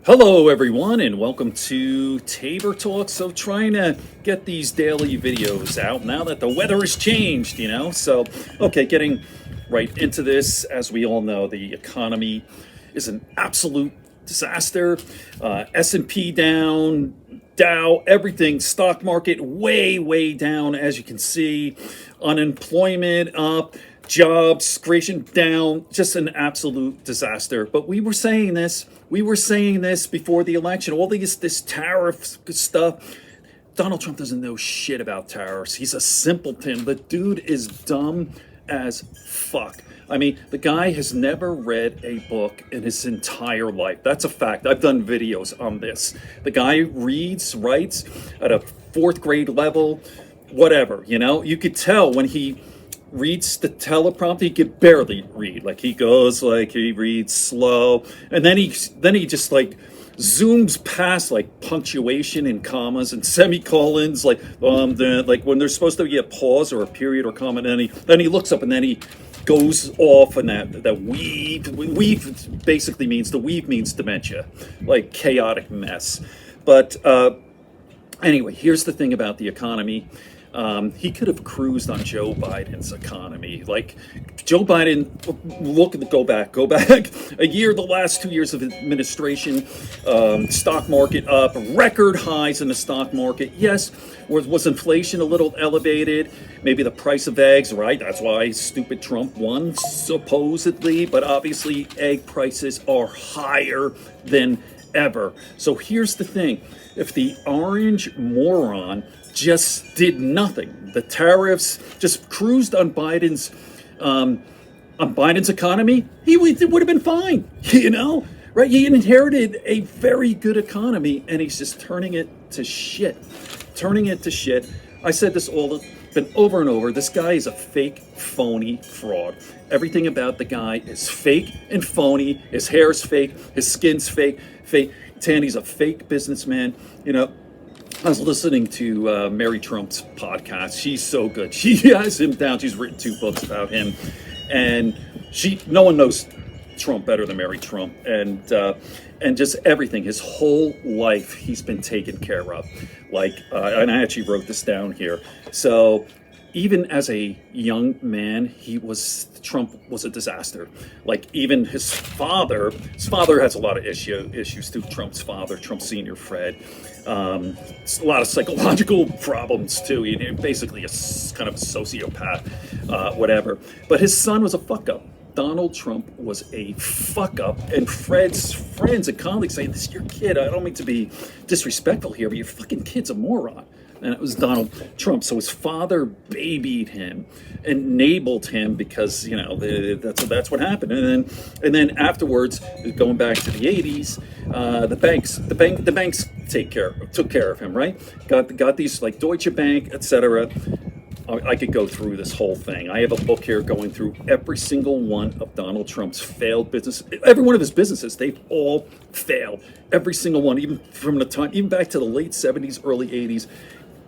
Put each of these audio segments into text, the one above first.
Hello everyone and welcome to Tabor Talk. So trying to get these daily videos out now that the weather has changed, So, okay, getting right into this. As we all know, the economy is an absolute disaster. S&P down, Dow, everything, stock market way down, as you can see. Unemployment up, jobs creation down, just an absolute disaster. But we were saying this before the election, all this tariff stuff. Donald Trump doesn't know shit about tariffs. He's a simpleton. The dude is dumb as fuck. I mean, the guy has never read a book in his entire life. That's a fact. I've done videos on this. The guy writes at a fourth grade level, whatever, You could tell when he reads the teleprompter, he could barely read. Like he reads slow, and then he just zooms past punctuation and commas and semicolons, like when there's supposed to be a pause or a period or comma. And then he looks up and then he goes off, and that weave basically means dementia, like chaotic mess. But anyway, here's the thing about the economy. He could have cruised on Joe Biden's economy. Like Joe Biden, go back a year, the last 2 years of administration, stock market up, record highs in the stock market. Yes, was inflation a little elevated? Maybe the price of eggs, right? That's why stupid Trump won, supposedly. But obviously, egg prices are higher than ever. So here's the thing. If the orange moron just did nothing, the tariffs just cruised on Biden's economy, it would have been fine, right? He inherited a very good economy, and he's just turning it to shit. I said this been over and over. This guy is a fake, phony fraud. Everything about the guy is fake and phony. His hair's fake. His skin's fake. Tandy's a fake businessman. I was listening to Mary Trump's podcast. She's so good. She has him down. She's written 2 books about him, and no one knows Trump better than Mary Trump, and just everything. His whole life, he's been taken care of. And I actually wrote this down here. So even as a young man, Trump was a disaster. Even his father has a lot of issues too. Trump's father, Trump Sr., Fred, a lot of psychological problems too. Basically a kind of a sociopath, whatever. But his son was a fuck up. Donald Trump was a fuck up, and Fred's friends and colleagues saying, "This is your kid. I don't mean to be disrespectful here, but your fucking kid's a moron." And it was Donald Trump. So his father babied him, enabled him, because that's what happened. And then afterwards, going back to the 80s, the banks took care of him, right? Got these like Deutsche Bank, etc. I could go through this whole thing. I have a book here going through every single one of Donald Trump's failed business. Every one of his businesses, they've all failed. Every single one, even back to the late 70s, early 80s.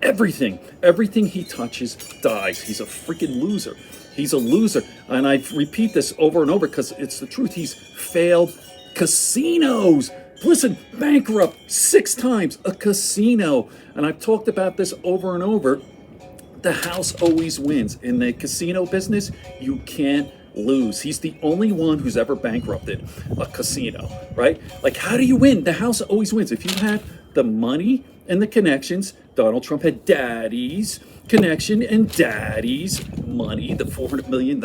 Everything he touches dies. He's a freaking loser. He's a loser. And I repeat this over and over because it's the truth. He's failed casinos. Listen, bankrupt 6 times, a casino. And I've talked about this over and over. The house always wins. In the casino business, you can't lose. He's the only one who's ever bankrupted a casino, right? How do you win? The house always wins. If you have the money and the connections, Donald Trump had daddy's connection and daddy's money, the $400 million.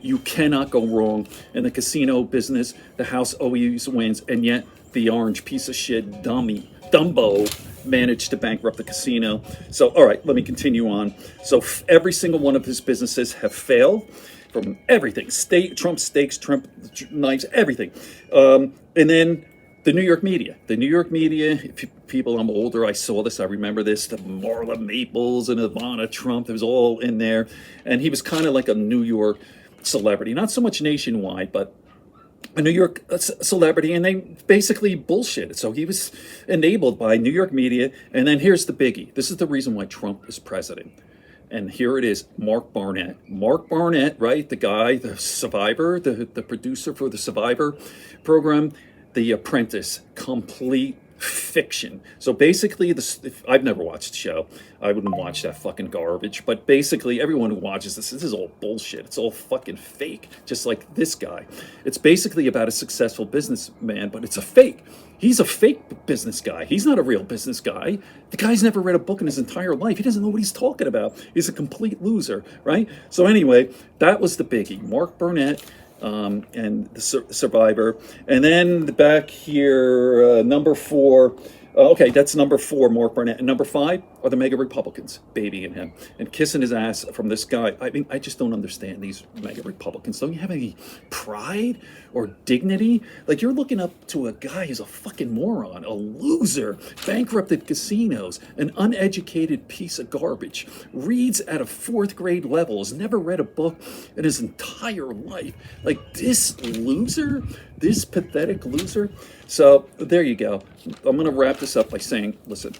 You cannot go wrong in the casino business. The house always wins. And yet the orange piece of shit Dumbo managed to bankrupt the casino. So, all right, let me continue on. So every single one of his businesses have failed, from everything. Trump steaks, Trump knives, everything. And then the New York media, if people, I'm older, I saw this, I remember this, the Marla Maples and Ivana Trump, it was all in there. And he was kind of like a New York celebrity, not so much nationwide, but a New York celebrity, and they basically bullshitted. So he was enabled by New York media. And then here's the biggie. This is the reason why Trump is president. And here it is, Mark Barnett, right? The guy, the Survivor, the producer for the Survivor program. The Apprentice, complete fiction. So basically, I've never watched the show. I wouldn't watch that fucking garbage. But basically, everyone who watches this is all bullshit. It's all fucking fake, just like this guy. It's basically about a successful businessman, but it's a fake. He's a fake business guy. He's not a real business guy. The guy's never read a book in his entire life. He doesn't know what he's talking about. He's a complete loser, right? So anyway, that was the biggie. Mark Burnett. And the Survivor. And then back here, number 4. Okay, that's number 4, Mark Burnett. And number 5 are the mega Republicans babying him and kissing his ass from this guy. I mean, I just don't understand these mega Republicans. Don't you have any pride or dignity? Like, you're looking up to a guy who's a fucking moron, a loser, bankrupted casinos, an uneducated piece of garbage, reads at a 4th grade level, has never read a book in his entire life. Like, this loser, this pathetic loser. So there you go. I'm going to wrap this up by saying, listen,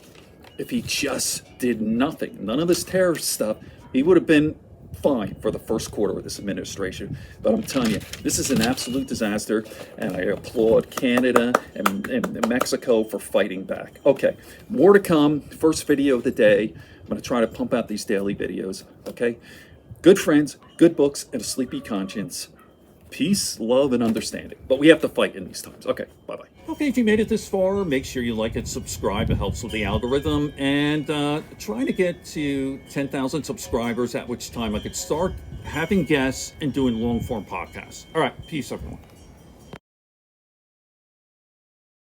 if he just did nothing, none of this terrorist stuff, he would have been fine for the first quarter of this administration. But I'm telling you, this is an absolute disaster, and I applaud Canada and Mexico for fighting back. Okay, more to come. First video of the day. I'm going to try to pump out these daily videos, okay? Good friends, good books, and a sleepy conscience. Peace, love, and understanding. But we have to fight in these times. Okay, bye-bye. Okay, if you made it this far, make sure you like and subscribe. It helps with the algorithm. And trying to get to 10,000 subscribers, at which time I could start having guests and doing long-form podcasts. All right, peace, everyone.